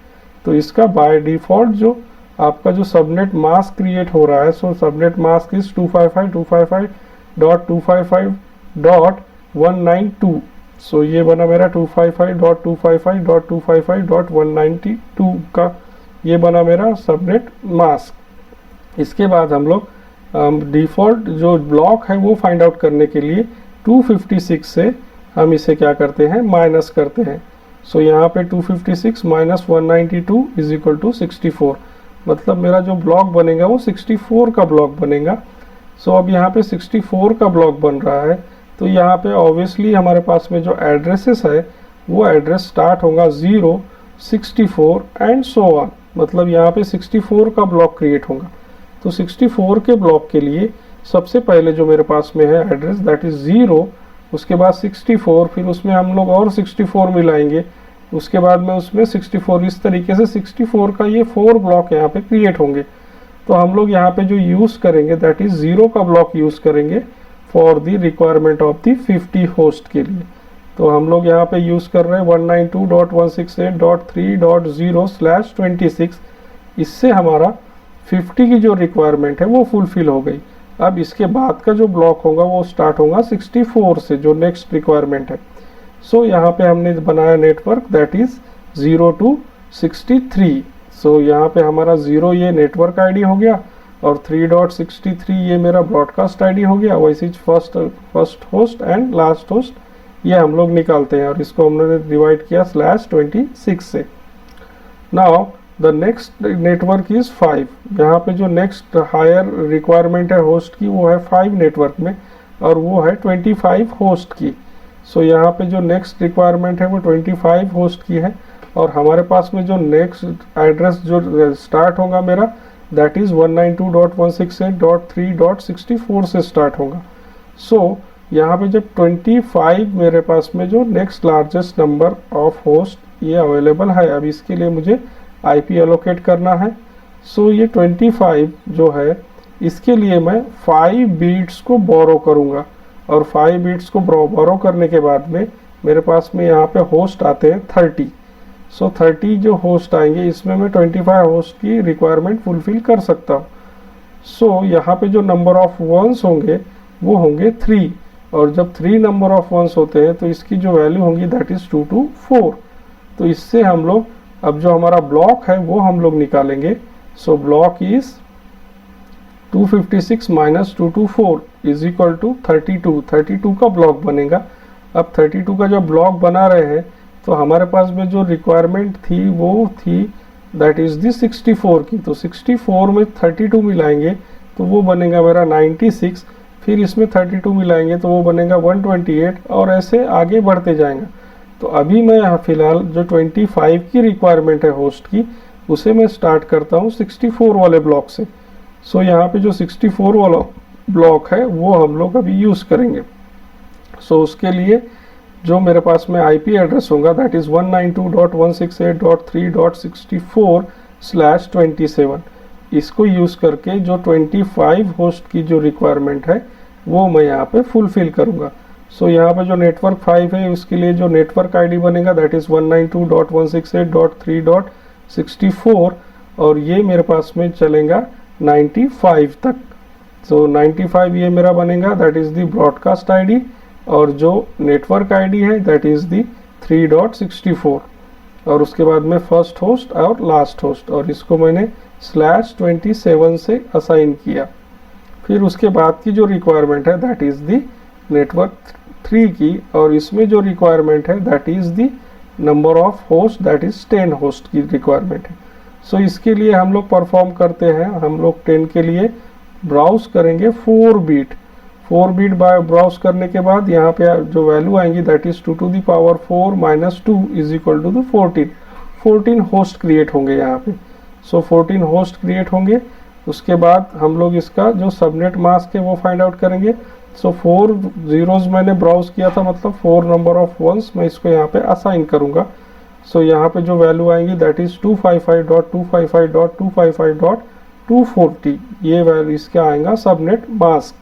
तो इसका बाय डिफॉल्ट जो आपका जो सबनेट मास्क क्रिएट हो रहा है, सो सबनेट मास्क इज 255.255.255.192। सो ये बना मेरा 255.255.255.192 का, ये बना मेरा सबनेट मास्क। इसके बाद हम लोग डिफ़ॉल्ट जो ब्लॉक है वो फाइंड आउट करने के लिए 256 से हम इसे क्या करते हैं, माइनस करते हैं। सो यहाँ पे 256 - 192 = 64, मतलब मेरा जो ब्लॉक बनेगा वो 64 का ब्लॉक बनेगा। सो अब यहाँ पे 64 का ब्लॉक बन रहा है, तो यहाँ पे ऑब्वियसली हमारे पास में जो एड्रेसेस है वो एड्रेस स्टार्ट होगा 0 64 एंड सो ऑन, मतलब यहाँ पे 64 का ब्लॉक क्रिएट होगा। तो 64 के ब्लॉक के लिए सबसे पहले जो मेरे पास में है एड्रेस दैट इज 0, उसके बाद 64, फिर उसमें हम लोग और 64 मिलाएंगे, उसके बाद में उसमें 64, इस तरीके से 64 का ये 4 ब्लॉक यहाँ पे क्रिएट होंगे। तो हम लोग यहाँ पे जो यूज़ करेंगे दैट इज 0 का ब्लॉक यूज़ करेंगे for the requirement of the 50 host के लिए। तो हम लोग यहाँ पे यूज़ कर रहे हैं 192.168.3.0/26। इससे हमारा 50 की जो रिक्वायरमेंट है वो फुलफिल हो गई। अब इसके बाद का जो ब्लॉक होगा वो स्टार्ट होगा 64 से, जो नेक्स्ट रिक्वायरमेंट है। सो यहाँ पे हमने बनाया नेटवर्क दैट इज 0 to 63। सो यहाँ पे हमारा 0 ये नेटवर्क आईडी हो गया, और 3.63 ये मेरा ब्रॉडकास्ट आईडी हो गया। वैसे first host and last host ये हम लोग निकालते हैं, और इसको हमने डिवाइड किया /26 से। Now the next network is 5। यहाँ पे जो नेक्स्ट हायर रिक्वायरमेंट है होस्ट की वो है 5 नेटवर्क में, और वो है 25 होस्ट की। सो यहाँ पे जो नेक्स्ट रिक्वायरमेंट है वो 25 होस्ट की है, और हमारे पास में जो नेक्स्ट एड्रेस जो स्टार्ट होगा मेरा दैट इज़ 192.168.3.64 से स्टार्ट होगा। सो यहाँ पे जब 25 मेरे पास में जो next largest number of host ये अवेलेबल है, अब इसके लिए मुझे आईपी एलोकेट करना है। सो ये 25 जो है इसके लिए मैं 5 बीट्स को बोरो करूँगा, और 5 बीट्स को बोरो करने के बाद में मेरे पास में यहाँ पे होस्ट आते हैं 30। सो 30 जो होस्ट आएंगे इसमें मैं 25 होस्ट की रिक्वायरमेंट फुलफिल कर सकता हूँ। सो यहाँ पे जो नंबर ऑफ वंस होंगे वो होंगे 3, और जब 3 नंबर ऑफ वंस होते हैं तो इसकी जो वैल्यू होंगी दैट इज़ 2 to 4। तो इससे हम लोग अब जो हमारा ब्लॉक है वो हम लोग निकालेंगे। So block is 256 - 2 to 4 = 32। 32 का ब्लॉक बनेगा। अब 32 का जब ब्लॉक बना रहे हैं तो हमारे पास में जो रिक्वायरमेंट थी वो थी दैट इज़ दी 64 की। तो 64 में 32 मिलाएंगे तो वो बनेगा मेरा 96, फिर इसमें 32 मिलाएंगे तो वो बनेगा 128, और ऐसे आगे बढ़ते जाएंगे। तो अभी मैं यहाँ फ़िलहाल जो 25 की रिक्वायरमेंट है होस्ट की उसे मैं स्टार्ट करता हूँ 64 वाले ब्लॉक से। सो यहाँ पे जो 64 वाला ब्लॉक है वो हम लोग अभी यूज़ करेंगे। सो उसके लिए जो मेरे पास में आईपी एड्रेस होगा दैट इज़ 192.168.3.64/27। इसको यूज़ करके जो 25 होस्ट की जो रिक्वायरमेंट है वो मैं यहाँ पे फुलफिल करूँगा। सो यहाँ पे जो नेटवर्क 5 है उसके लिए जो नेटवर्क आईडी बनेगा दैट इज़ 192.168.3.64 और ये मेरे पास में चलेगा 95 तक। सो 95 ये मेरा बनेगा that is the broadcast ID और जो नेटवर्क आईडी है दैट इज़ दी 3.64 और उसके बाद में फर्स्ट होस्ट और लास्ट होस्ट और इसको मैंने /27 से असाइन किया। फिर उसके बाद की जो रिक्वायरमेंट है दैट इज़ दी नेटवर्क 3 की और इसमें जो रिक्वायरमेंट है that is the number of host that is 10 host की रिक्वायरमेंट है। सो इसके लिए हम लोग परफॉर्म करते हैं, हम लोग 10 के लिए ब्राउज करेंगे 4 बीट बाय ब्राउज करने के बाद यहाँ पे जो वैल्यू आएंगी that is 2 to the power 4 - 2 is equal to 14 host create होंगे यहाँ पे। सो 14 होस्ट क्रिएट होंगे। उसके बाद हम लोग इसका जो सबनेट मास्क है वो फाइंड आउट करेंगे। सो 4 जीरोज मैंने ब्राउज किया था, मतलब 4 नंबर ऑफ वंस मैं इसको यहाँ पे असाइन करूँगा। सो यहाँ पे जो वैल्यू आएंगी दैट इज 255.255.255.240 ये वैल्यू इसका आएगा सबनेट मास्क।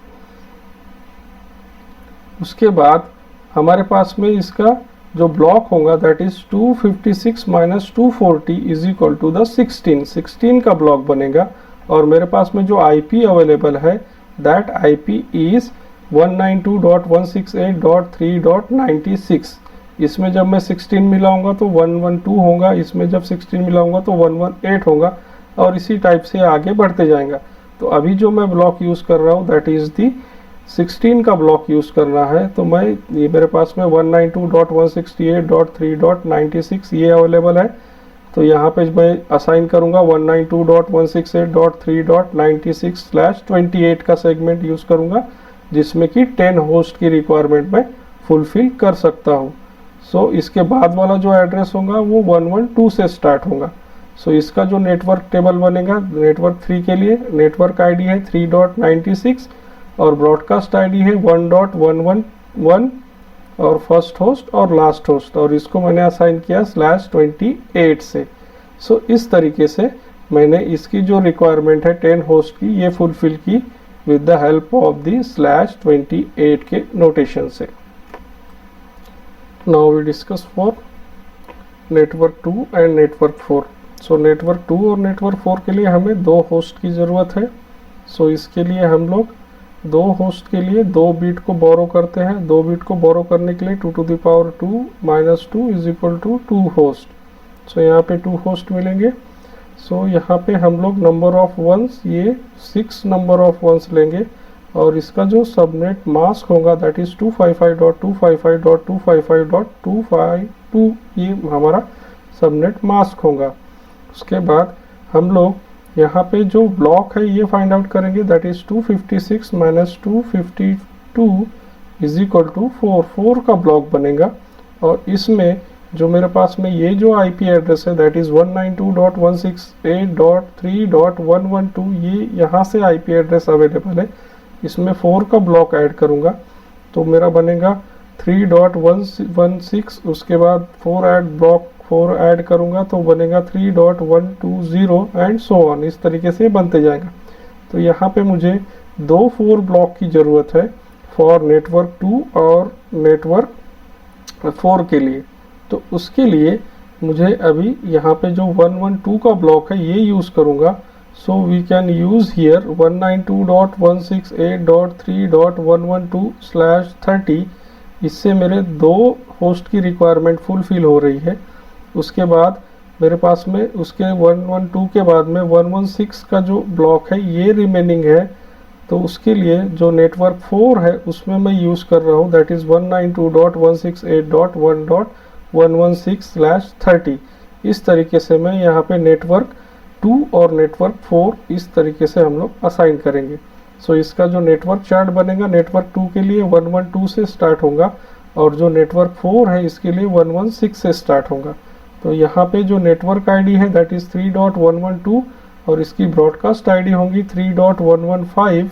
उसके बाद हमारे पास में इसका जो ब्लॉक होगा that is 256 - 240 is equal to the 16 का ब्लॉक बनेगा और मेरे पास में जो आईपी अवेलेबल है दैट आईपी इज 192.168.3.96। इसमें जब मैं 16 मिलाऊंगा तो 112 होगा, इसमें जब 16 मिलाऊंगा तो 118 होगा और इसी टाइप से आगे बढ़ते जाएगा। तो अभी जो मैं ब्लॉक यूज़ कर रहा हूँ दैट इज़ दी 16 का ब्लॉक यूज़ करना है। तो मैं ये मेरे पास में 192.168.3.96 ये अवेलेबल है। तो यहाँ पे मैं असाइन करूँगा 192.168.3.96/28 का सेगमेंट यूज़ करूँगा जिसमें कि 10 होस्ट की रिक्वायरमेंट मैं फुलफिल कर सकता हूँ। सो इसके बाद वाला जो एड्रेस होगा वो 112 से स्टार्ट होगा। सो इसका जो नेटवर्क टेबल बनेगा नेटवर्क 3 के लिए नेटवर्क आईडी है 3.96 और ब्रॉडकास्ट आईडी है 1.111 और फर्स्ट होस्ट और लास्ट होस्ट और इसको मैंने असाइन किया /28 से। सो इस तरीके से मैंने इसकी जो रिक्वायरमेंट है 10 होस्ट की ये फुलफिल की with the help of the /28 के नोटेशन से। Now we discuss for network 2 and network 4। सो नेटवर्क 2 और नेटवर्क 4 के लिए हमें 2 होस्ट की ज़रूरत है। सो इसके लिए हम लोग 2 होस्ट के लिए 2 बीट को बोरो करते हैं। 2 बीट को बोरो करने के लिए 2 to the power 2 - 2 is equal to 2 host. So यहाँ पे 2 होस्ट मिलेंगे। सो यहाँ पे हम लोग नंबर ऑफ वंस ये 6 नंबर ऑफ वंस लेंगे और इसका जो सबनेट मास्क होगा दैट इज़ 255.255.255.252 ये हमारा सबनेट मास्क होगा। उसके बाद हम लोग यहाँ पे जो ब्लॉक है ये फाइंड आउट करेंगे that is 256 - 252 is equal to 4 का ब्लॉक बनेगा और इसमें जो मेरे पास में ये जो आईपी एड्रेस है दैट इज़ 192.168.3.112 ये यहाँ से आईपी एड्रेस अवेलेबल है। इसमें 4 का ब्लॉक ऐड करूँगा तो मेरा बनेगा 3.116। उसके बाद 4 ऐड करूँगा तो बनेगा 3.120 एंड सो ऑन, इस तरीके से बनते जाएगा। तो यहाँ पे मुझे 2 4 ब्लॉक की ज़रूरत है फॉर नेटवर्क 2 और नेटवर्क 4 के लिए। तो उसके लिए मुझे अभी यहाँ पे जो 112 का ब्लॉक है ये यूज़ करूँगा। So we can use here 192.168.3.112/30। इससे मेरे 2 होस्ट की रिक्वायरमेंट फुलफिल हो रही है। उसके बाद मेरे पास में उसके 112 के बाद में 116 का जो ब्लॉक है ये रिमेनिंग है। तो उसके लिए जो नेटवर्क 4 है उसमें मैं यूज़ कर रहा हूँ दैट इज़ 192.168.116/30। इस तरीके से मैं यहाँ पे नेटवर्क 2 और नेटवर्क 4 इस तरीके से हम लोग असाइन करेंगे। सो इसका जो नेटवर्क चार्ट बनेगा नेटवर्क 2 के लिए 112 से स्टार्ट होगा और जो नेटवर्क 4 है इसके लिए 116 से स्टार्ट होगा। तो यहाँ पे जो नेटवर्क आईडी है दैट इज़ 3.112 और इसकी ब्रॉडकास्ट आईडी होंगी 3.115।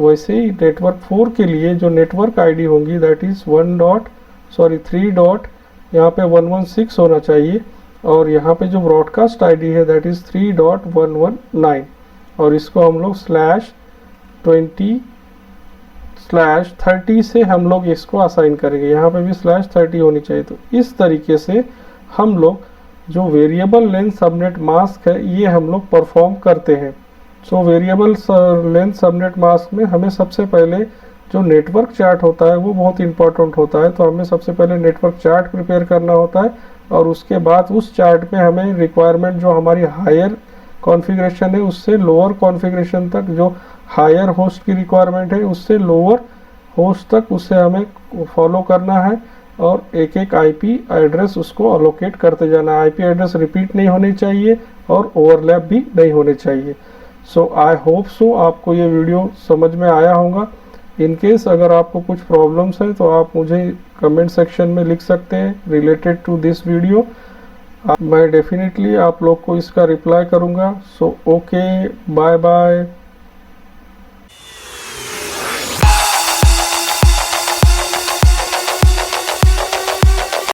वैसे ही नेटवर्क 4 के लिए जो नेटवर्क आईडी होंगी दैट इज़ 3 यहाँ पे 116 होना चाहिए और यहाँ पे जो ब्रॉडकास्ट आईडी है दैट इज़ 3.119 और इसको हम लोग /20/30 से हम लोग इसको असाइन करेंगे। यहाँ पे भी /30 होनी चाहिए। तो इस तरीके से हम लोग जो वेरिएबल लेंथ सबनेट मास्क है ये हम लोग परफॉर्म करते हैं। So variable length subnet mask में हमें सबसे पहले जो नेटवर्क चार्ट होता है वो बहुत इंपॉर्टेंट होता है। तो हमें सबसे पहले नेटवर्क चार्ट प्रिपेयर करना होता है और उसके बाद उस चार्ट पे हमें रिक्वायरमेंट जो हमारी हायर कॉन्फ़िगरेशन है उससे लोअर कॉन्फ़िगरेशन तक, जो हायर होस्ट की रिक्वायरमेंट है उससे लोअर होस्ट तक उसे हमें फॉलो करना है और एक एक आईपी एड्रेस उसको अलोकेट करते जाना है। आईपी एड्रेस रिपीट नहीं होने चाहिए और ओवरलैप भी नहीं होने चाहिए। सो आई होप सो आपको ये वीडियो समझ में आया होगा। इन केस अगर आपको कुछ प्रॉब्लम्स है तो आप मुझे कमेंट सेक्शन में लिख सकते हैं रिलेटेड टू दिस वीडियो। मैं डेफिनेटली आप लोग को इसका रिप्लाई करूँगा। So okay, bye bye.